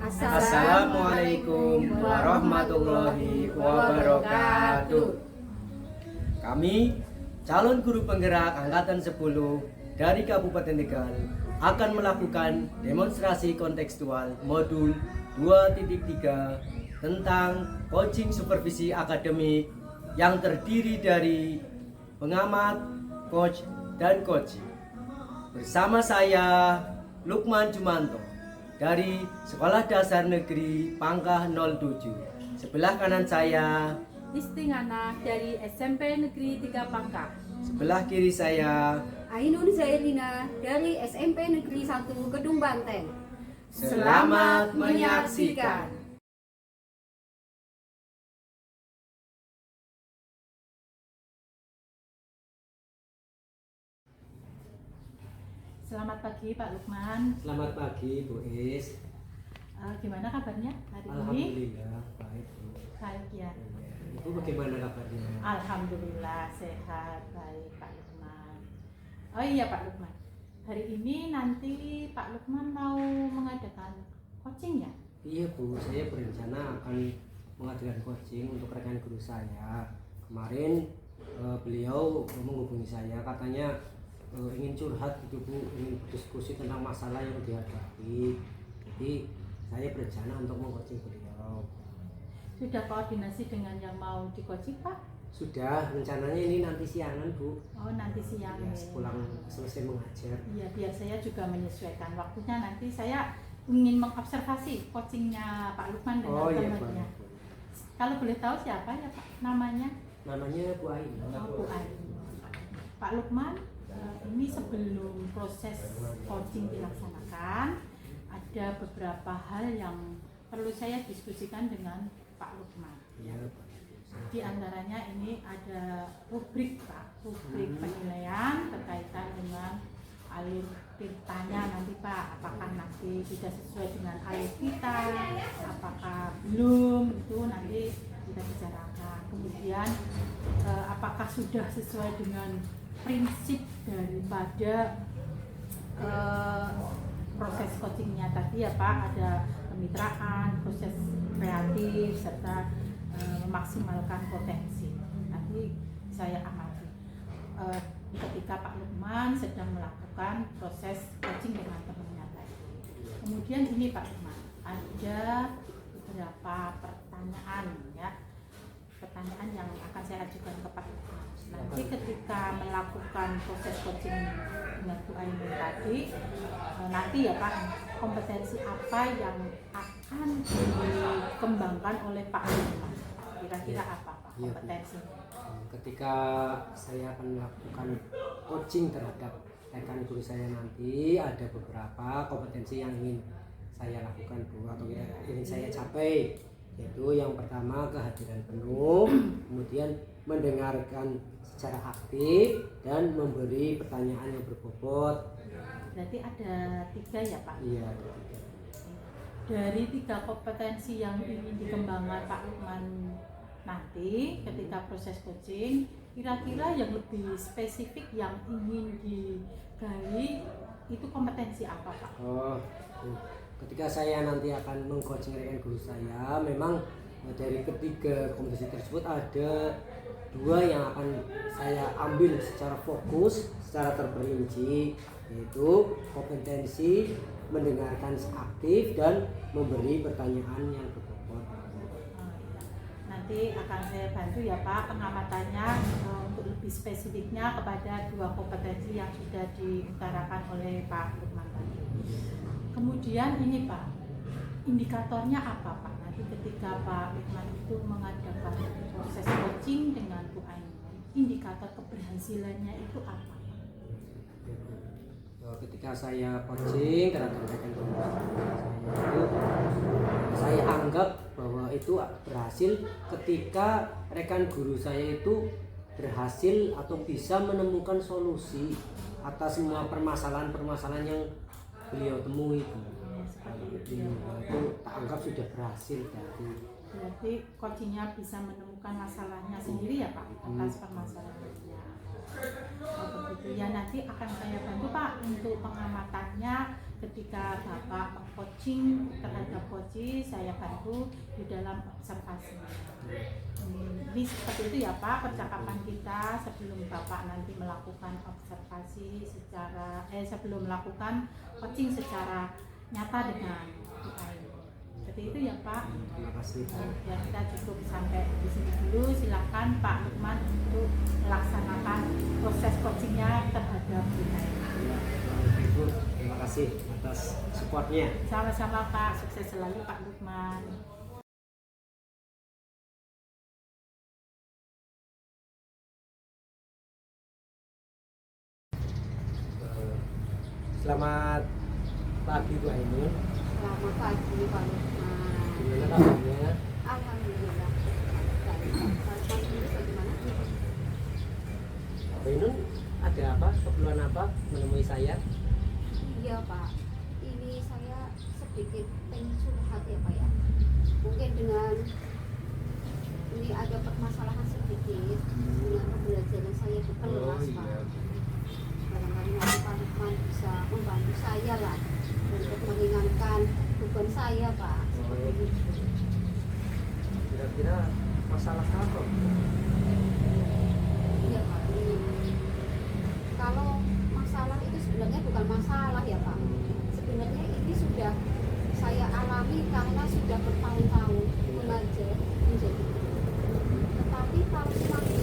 Assalamualaikum warahmatullahi wabarakatuh. Kami calon guru penggerak angkatan 10 dari Kabupaten Tegal akan melakukan demonstrasi kontekstual modul 2.3 tentang coaching supervisi akademik yang terdiri dari pengamat, coach, dan coaching. Bersama saya Lukman Jumanto dari Sekolah Dasar Negeri Pangkah 07. Sebelah kanan saya Istingana dari SMP Negeri 3 Pangkah. Sebelah kiri saya Ainun Zairina dari SMP Negeri 1 Kedung Banteng. Selamat menyaksikan. Selamat pagi Pak Lukman. Selamat pagi Bu Is. Gimana kabarnya hari ini? Alhamdulillah baik Bu. Baik ya. Ibu bagaimana kabarnya? Alhamdulillah sehat, baik Pak Lukman. Oh iya Pak Lukman, hari ini nanti Pak Lukman mau mengadakan coaching ya? Iya Bu, saya berencana akan mengadakan coaching untuk rekan guru saya. Kemarin beliau menghubungi saya, katanya ingin curhat gitu Bu, ingin berdiskusi tentang masalah yang dihadapi. Jadi saya berencana untuk meng-coaching beliau. Sudah koordinasi dengan yang mau di coaching Pak? Sudah, rencananya ini nanti siangan Bu. Oh nanti siang Ya, ya. sepulang selesai mengajar. Iya, biar saya juga menyesuaikan waktunya. Nanti saya ingin mengobservasi coachingnya Pak Lukman dengan Oh iya temannya. Bu. Kalau boleh tahu siapa ya Pak namanya? Namanya Bu Ain. Bu Ain. Pak Lukman, ini sebelum proses coaching dilaksanakan, ada beberapa hal yang perlu saya diskusikan dengan Pak Lukman. Iya. Di antaranya ini ada rubrik Pak, rubrik penilaian berkaitan dengan alur tirtanya nanti Pak, apakah nanti sudah sesuai dengan alur kita, apakah belum, itu nanti kita bicarakan. Kemudian apakah sudah sesuai dengan prinsip daripada proses coachingnya tadi ya Pak, ada kemitraan, proses kreatif, serta memaksimalkan potensi. Nanti saya amati ketika Pak Lukman sedang melakukan proses coaching dengan temannya tadi. Kemudian ini Pak Lukman, ada beberapa pertanyaan ya, pertanyaan yang akan saya ajukan ke Pak Lukman. Nanti ketika melakukan proses coaching dengan Bu Ainun tadi, nanti ya Pak, kompetensi apa yang akan dikembangkan oleh Pak Lukman? Kira-kira apa Pak kompetensinya? Ketika saya akan melakukan coaching terhadap rekan guru saya nanti, ada beberapa kompetensi yang ingin saya lakukan Bu, atau ingin saya capai, yaitu yang pertama kehadiran penuh, kemudian mendengarkan secara aktif dan memberi pertanyaan yang berbobot. Berarti ada 3 ya Pak? Iya, ada 3. Dari 3 kompetensi yang ingin dikembangkan Pak Lukman nanti ketika proses coaching, kira-kira yang lebih spesifik yang ingin digali itu kompetensi apa Pak? Ketika saya nanti akan meng-coaching rekan guru saya, memang dari ketiga kompetensi tersebut ada 2 yang akan saya ambil secara fokus, secara terperinci, yaitu kompetensi mendengarkan aktif dan memberi pertanyaan yang berbobot. Nanti akan saya bantu ya Pak pengamatannya untuk lebih spesifiknya kepada 2 kompetensi yang sudah diutarakan oleh Pak Lukman tadi. Kemudian ini Pak, indikatornya apa Pak? Nanti ketika Pak Lukman itu mengadakan proses coaching dengan Bu Ainun, indikator keberhasilannya itu apa? Ketika saya coaching terhadap rekan guru saya anggap bahwa itu berhasil ketika rekan guru saya itu berhasil atau bisa menemukan solusi atas semua permasalahan-permasalahan yang beliau temui. Itu tak anggap sudah berhasil tadi. Berarti coachingnya bisa menemukan masalahnya sendiri ya Pak atas permasalahannya. Oh begitu ya, nanti akan saya bantu Pak untuk pengamatannya ketika Bapak coaching terhadap Koci, saya bantu di dalam observasi. Ini seperti itu ya Pak, percakapan kita sebelum Bapak nanti melakukan observasi sebelum melakukan coaching secara nyata dengan AI. Seperti itu ya Pak. Terima kasih. Ya, kita cukup sampai di sini dulu. Silakan Pak Lukman untuk melaksanakan proses coachingnya terhadap kita. Ya, Ibu, terima kasih atas supportnya. Sama-sama Pak, sukses selalu Pak Lukman. Selamat pagi Bu Ainun. Selamat pagi Pak Lukman. Gimana kabarnya? Alhamdulillah. Baik. Mas ini bagaimana? Bu Ainun ada apa? Keperluan apa menemui saya? Iya Pak, ini saya sedikit pengen curhat ya Pak ya. Mungkin dengan ini ada permasalahan sedikit dengan pembelajaran saya di kelas Pak. Barangkali nanti Pak Lukman bisa membantu saya lah untuk meringankan beban saya Pak. Seperti itu. Kira-kira masalah apa? Iya Pak. Kalau masalah itu sebenarnya bukan masalah ya Pak. Sebenarnya ini sudah saya alami karena sudah bertahun-tahun mengajar menjadi guru. Tetapi kalau semakin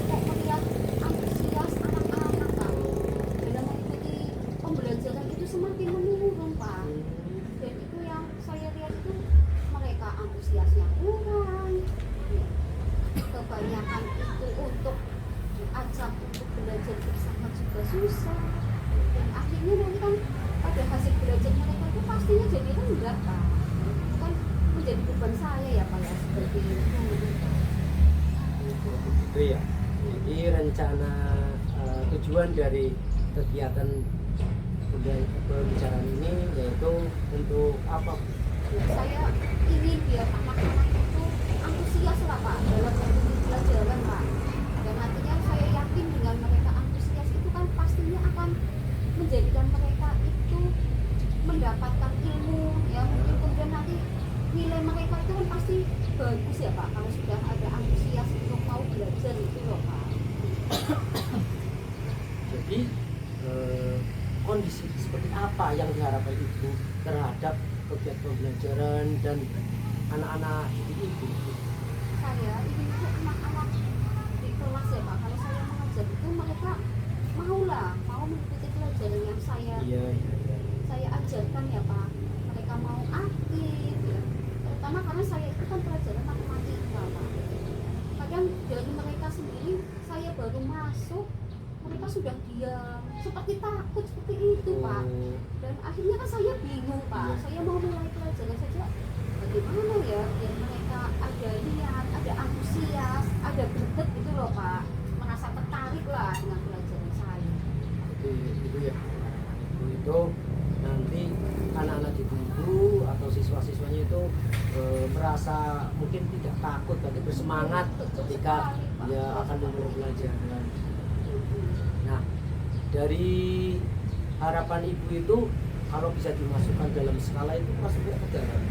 kok melihat antusias anak-anak Pak dalam mengikuti pembelajaran itu semakin menurun Pak. Dan itu yang saya lihat itu mereka antusiasnya kurang. Ya. Kebanyakan itu untuk diajak untuk belajar bersama juga susah. Dan akhirnya nanti kan pada hasil belajar mereka itu pastinya jadi rendah Pak. Itu kan menjadi beban saya ya Pak ya, seperti itu. Itu ya. Jadi rencana tujuan dari kegiatan pembicaraan ini yaitu untuk apa? Ya, saya ingin biar anak-anak itu antusias lah Pak dalam mengikuti pelajaran Pak. Dan nantinya saya yakin dengan mereka antusias itu kan pastinya akan menjadikan mereka itu mendapatkan ilmu ya, mungkin kemudian nanti nilai mereka itu kan pasti bagus ya Pak kalau sudah ada antusias untuk mau belajar itu loh Pak. Jadi kondisi seperti apa yang diharapkan Ibu terhadap kegiatan pembelajaran dan anak-anak Ibu? Saya ingin itu anak-anak di kelas ya Pak, kalau saya mengajar itu mereka mau mengikuti pelajaran yang saya Iya. ajarkan ya Pak. Mereka mau aktif ya, terutama karena saya itu kan pelajaran matematika Pak. Kadang dari mereka sendiri saya baru masuk mereka sudah diam seperti takut seperti itu Pak. Dan akhirnya kan saya bingung Pak. Iya. Saya mau mulai pelajaran saja bagaimana ya biar mereka ada niat, ada antusias, ada greget gitu loh Pak, merasa tertarik lah dengan pelajaran saya. Itu ya. Itu nanti anak-anak Ibu atau siswa-siswanya itu merasa mungkin tidak takut tapi bersemangat ketika dia akan memulai pelajaran. Nah, dari harapan Ibu itu kalau bisa dimasukkan dalam skala itu masuknya ke dalam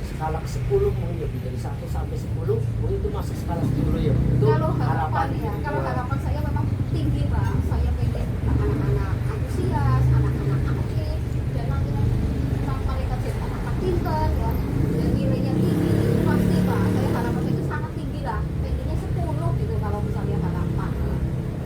skala 10 mungkin ya, dari 1 sampai 10 mungkin itu masuk skala 10 ya. Itu Kalau harapan ya, Ibu. kalau harapan saya memang tinggi Pak. Saya pengen anak-anak antusias, anak-anak aktif, dan nanti mereka jadi anak-anak pintar ya, dan nilainya tinggi pasti Pak. Saya harapan itu sangat tinggi lah, pengennya 10 gitu kalau misalnya harapan.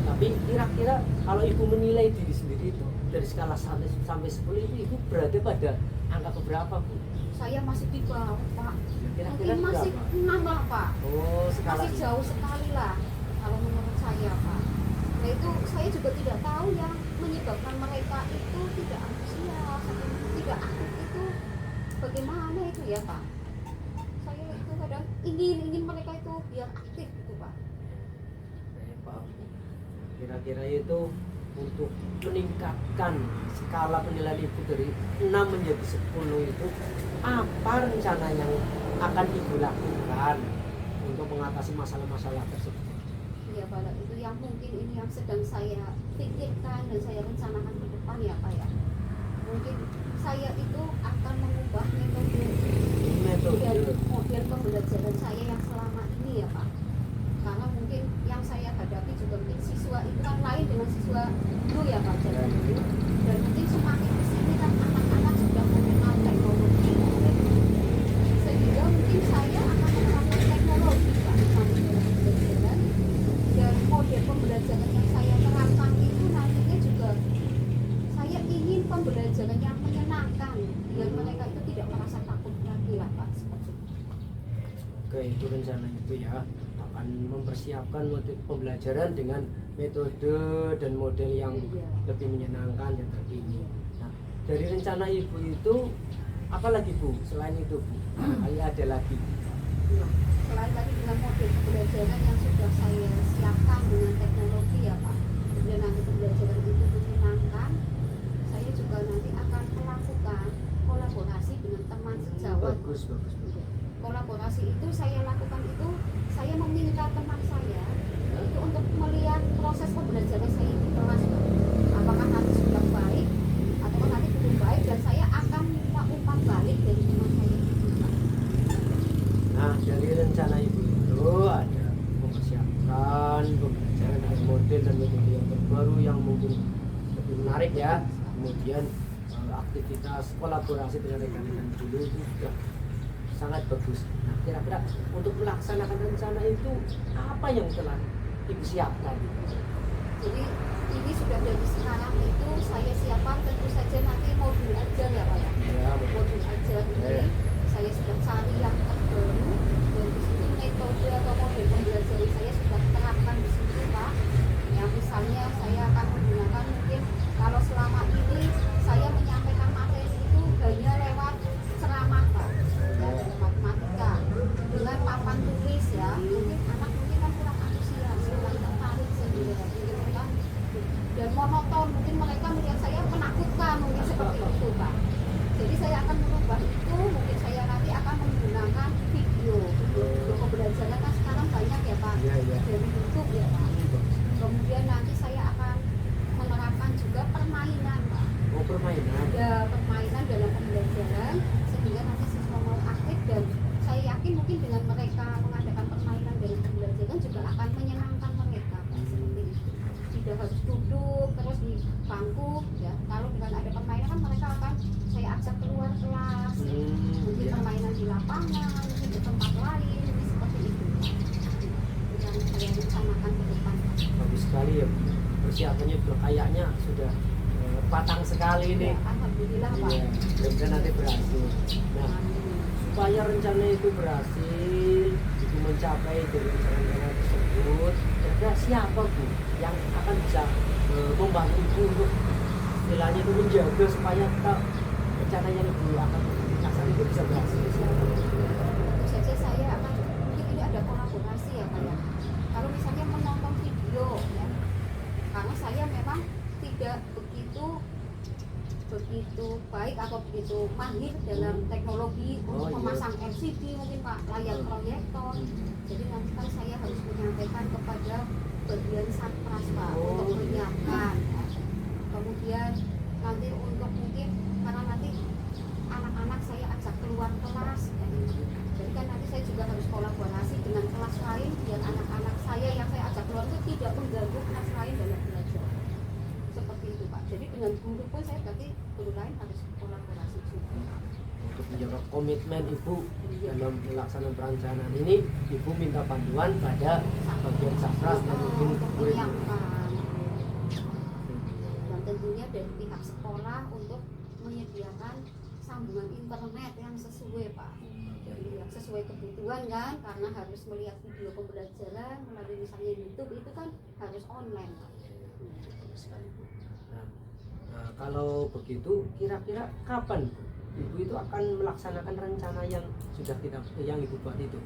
Tapi kira-kira kalau Ibu menilai diri sendiri itu dari skala 1 sampai 10 itu Ibu berada pada angka keberapa Bu? Saya masih di bawah Pak, Kira-kira mungkin masih berapa? 6 lah Pak. Oh, skala Masih jauh sekali lah kalau menurut saya Pak. Nah itu saya juga tidak tahu yang menyebabkan mereka itu tidak antusias atau tidak aktif itu bagaimana itu ya Pak. Saya itu kadang ingin mereka itu biar aktif gitu Pak. Pak. Kira-kira itu untuk meningkatkan skala penilaian Ibu dari 6 menjadi 10 itu apa rencana yang akan Ibu lakukan untuk mengatasi masalah-masalah tersebut? Ya Pak, itu yang mungkin ini yang sedang saya pikirkan dan saya rencanakan ke depan ya Pak ya. mungkin saya itu akan mengubah metode dan Metode. model pembelajaran saya yang selama ini ya Pak. Karena mungkin yang saya hadapi juga mungkin siswa itu kan lain dengan siswa dulu ya Pak, zaman dulu. Dan mungkin semakin kesini kan anak-anak sudah mengenal teknologi, sehingga mungkin saya akan menerapkan teknologi Pak sampai dalam pembelajaran. Dan model pembelajaran yang saya terapkan itu nantinya juga saya ingin pembelajaran yang menyenangkan, biar mereka itu tidak merasa takut lagi lah Pak, seperti itu. Oke, itu rencana itu ya, akan mempersiapkan model pembelajaran dengan metode dan model yang Iya. lebih menyenangkan dan terkini. Nah, dari rencana ibu itu apa lagi Bu? Selain itu Bu, kali ada lagi. Nah, selain tadi dengan model pembelajaran yang sudah saya siapkan dengan teknologi ya Pak, kemudian nanti pembelajaran itu menyenangkan, saya juga nanti akan melakukan kolaborasi dengan teman sejawat. Bagus. Kolaborasi itu saya lakukan itu, saya meminta teman saya itu untuk melihat proses pembelajaran saya di kelas Pak. Apakah nanti sudah baik atau nanti belum baik, dan saya akan minta umpan balik dari teman saya itu Pak. Nah, dari rencana ibu itu ada mempersiapkan pembelajaran dengan model dan metode yang terbaru yang mungkin lebih menarik ya. Kemudian aktivitas kolaborasi dengan rekan-rekan dulu itu juga sangat bagus. Nah, kira-kira untuk melaksanakan rencana itu apa yang telah ibu siapkan? Jadi ini sudah dari sekarang itu saya siapkan, tentu saja nanti modul ajar ya Pak ya. Ya, Modul ajar ini saya sudah cari yang terbaru, dan di situ metode atau model pembelajaran saya sudah terapkan di situ Pak. Yang misalnya saya akan menggunakan mungkin kalau selama ini saya menyampaikan materi itu hanya lewat ceramah Pak, ya, dari matematika dengan papan tulis ya. Mungkin anak mungkin kan kurang antusias, kurang tertarik sendiri, mungkin mereka dan monoton, mungkin mereka melihat saya menakutkan, mungkin seperti itu Pak. Jadi saya akan merubah itu, mungkin saya nanti akan menggunakan video pembelajaran kan sekarang banyak ya Pak, Iya. dari YouTube ya Pak. Kemudian nanti saya akan menerapkan juga permainan Pak. Oh, permainan. Ada permainan dalam pembelajaran sehingga nanti siswa mau aktif, dan saya yakin mungkin dengan mereka mengadakan permainan dalam pembelajaran juga akan menyenangkan mereka Pak, seperti itu. Tidak harus duduk terus di bangku ya. Kalau dengan ada permainan kan mereka akan saya ajak keluar kelas ya. Mungkin Ya. permainan di lapangan, mungkin di tempat lain, mungkin seperti itu yang saya rencanakan ke depan Pak. Bagus sekali ya Bu. Persiapannya juga kayaknya sudah patang sekali Ya, nih. alhamdulillah Pak. Iya, mudah-mudahan nanti berhasil. Nah, Amin. supaya rencana itu berhasil, itu mencapai dari rencana tersebut, kira-kira siapa Bu yang akan bisa membantu Ibu untuk istilahnya itu menjaga supaya rencana yang Ibu akan laksanakan itu bisa berhasil? Siapa? Tentu saja saya akan, mungkin ini ada kolaborasi ya Pak ya. Kalau misalnya menonton video ya, karena saya memang tidak begitu baik atau begitu mahir dalam teknologi untuk iya. memasang LCD mungkin Pak, layar proyektor. Jadi nanti kan saya harus menyampaikan kepada bagian satpras Pak untuk menyiapkan ya. Kemudian nanti untuk mungkin karena nanti anak-anak saya ajak keluar kelas ya. Jadi kan nanti saya juga harus kolaborasi dengan kelas lain biar anak-anak saya yang saya ajak keluar itu tidak mengganggu kelas lain dalam belajar. Seperti itu Pak. Jadi dengan guru pun saya berarti guru lain harus kolaborasi juga. Untuk menjaga komitmen Ibu dalam pelaksanaan perencanaan ini, Ibu minta bantuan pada bagian satpras dan mungkin untuk murid. menyiapkan dan tentunya dari pihak sekolah untuk menyediakan sambungan internet yang sesuai Pak. Jadi yang sesuai kebutuhan kan, karena harus melihat video pembelajaran melalui misalnya YouTube itu kan harus online Pak. Nah, kalau begitu kira-kira kapan Bu, Ibu itu akan melaksanakan rencana yang sudah yang Ibu buat itu?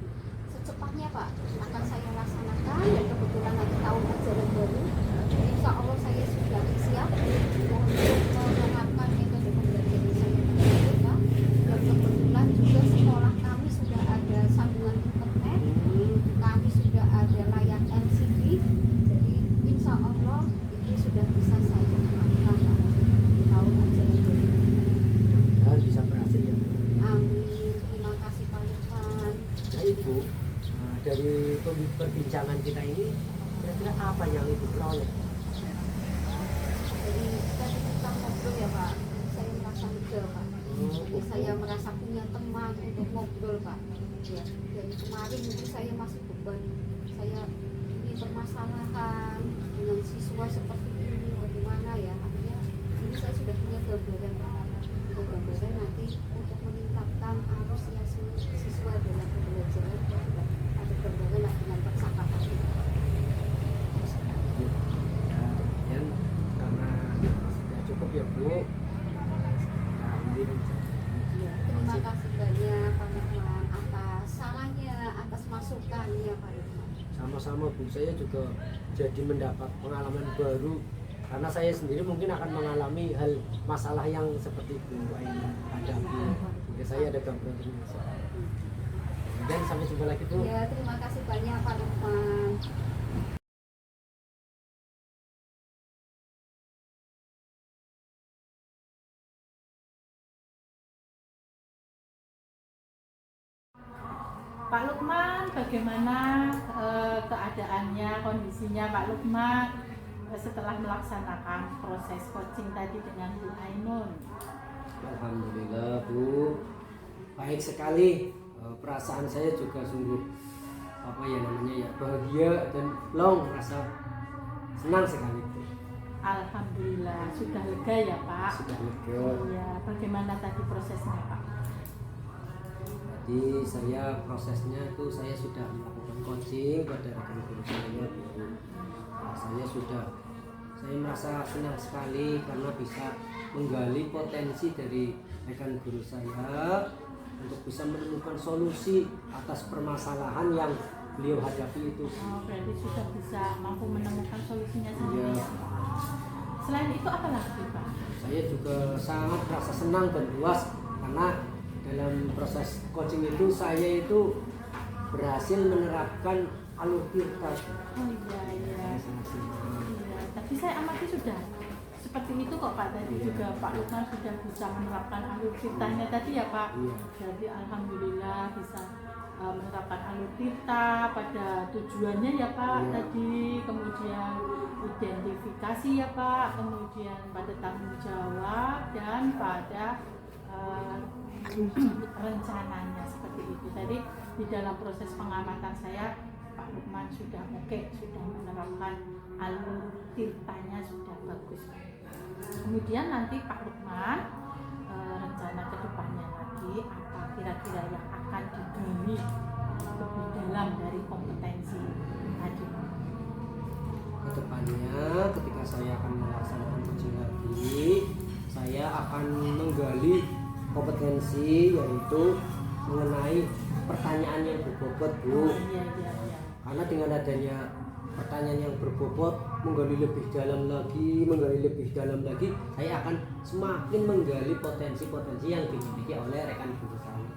Secepatnya Pak akan saya laksanakan, dan kebetulan nanti tahun ajaran baru insya Allah saya sudah siap untuk menerapkan metode pembelajaran saya tersebut Pak. Dan kebetulan juga sekolah kami sudah ada sambungan internet, kami sudah ada layar LCD, jadi insya Allah itu sudah bisa saya lakukan Pak, di tahun ajaran baru. perbincangan kita ini kira-kira apa yang Ibu peroleh? Jadi tadi kita ngobrol ya Pak, saya merasa lega Pak. Jadi saya merasa punya teman untuk ngobrol Pak. Ya, dari kemarin mungkin saya masih beban. Saya ini permasalahan dengan siswa seperti ini bagaimana ya. Akhirnya ini saya sudah punya gambaran Pak. Gambaran nanti untuk meningkatkan antusiasme siswa dalam pembelajaran ada gambaran lah dengan percakapan. Dan karena sudah cukup ya Bu. Ya, terima kasih banyak Pak Lukman atas sarannya, atas masukannya Pak Lukman. Sama-sama Bu, saya juga jadi mendapat pengalaman baru karena saya sendiri mungkin akan mengalami hal masalah yang seperti Bu ini hadapi. Ya, saya ada gambaran. Dan sampai jumpa lagi Bu. Ya, terima kasih banyak Pak Lukman. Pak Lukman, bagaimana keadaannya, kondisinya Pak Lukman setelah melaksanakan proses coaching tadi dengan Bu Ainun? Alhamdulillah Bu, baik sekali. Perasaan saya juga sungguh apa ya namanya ya, bahagia dan long, rasa senang sekali Bu. Alhamdulillah, sudah lega ya Pak? Sudah lega. Iya, bagaimana tadi prosesnya Pak? Jadi saya prosesnya itu saya sudah melakukan coaching pada rekan guru saya Bu. Saya merasa senang sekali karena bisa menggali potensi dari rekan guru saya untuk bisa menemukan solusi atas permasalahan yang beliau hadapi itu. Oh, berarti sudah bisa mampu menemukan solusinya sendiri Iya. ya Pak? Selain itu apa lagi Pak? Saya juga sangat merasa senang dan puas karena dalam proses coaching itu saya itu berhasil menerapkan alur tirta. Oh iya, iya. Saya sangat senang. Iya, tapi saya amati sudah seperti itu kok Pak. Tadi Iya. juga Pak Lukman sudah bisa menerapkan alur tirtanya tadi ya Pak. Iya. Jadi alhamdulillah bisa menerapkan alur tirta pada tujuannya ya Pak. Iya. Tadi kemudian identifikasi ya Pak, kemudian pada tanggung jawab dan pada rencananya seperti itu. Tadi di dalam proses pengamatan saya Pak Lukman sudah sudah menerapkan alur tirtanya sudah bagus. Kemudian nanti Pak Lukman rencana kedepannya lagi apa kira-kira yang akan digali lebih dalam dari kompetensi tadi. Kedepannya ketika saya akan melaksanakan coaching lagi, saya akan menggali kompetensi yaitu mengenai pertanyaan yang berbobot Bu. Iya, iya, iya. Karena dengan adanya pertanyaan yang berbobot, menggali lebih dalam lagi, saya akan semakin menggali potensi-potensi yang dimiliki oleh rekan guru saya.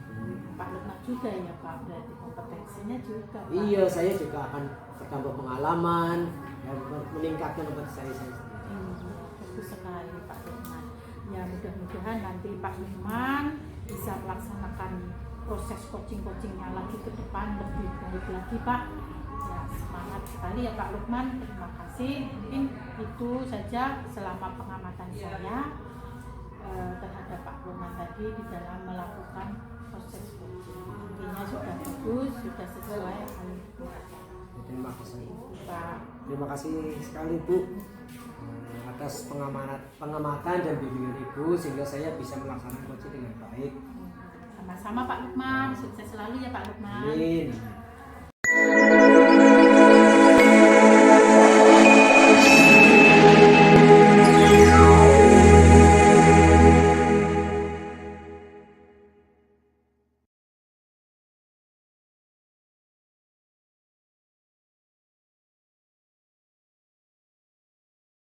Pak Lukman juga ya Pak, berarti kompetensinya juga Pak. Iya, saya juga akan bertambah pengalaman dan meningkatkan kompetensi saya sendiri. Bagus sekali Pak Lukman. Ya mudah-mudahan nanti Pak Lukman bisa melaksanakan proses coaching-coachingnya lagi ke depan lebih baik lagi Pak. Ya semangat sekali ya Pak Lukman. Terima kasih. Mungkin itu saja selama pengamatan saya terhadap Pak Lukman tadi di dalam melakukan proses coaching. Intinya sudah bagus, sudah sesuai Terima kasih. Pak. Terima kasih sekali Bu atas pengamatan dan bimbingan Ibu sehingga saya bisa melaksanakan coaching dengan baik. Sama-sama Pak Lukman, sukses selalu ya Pak Lukman. Amin.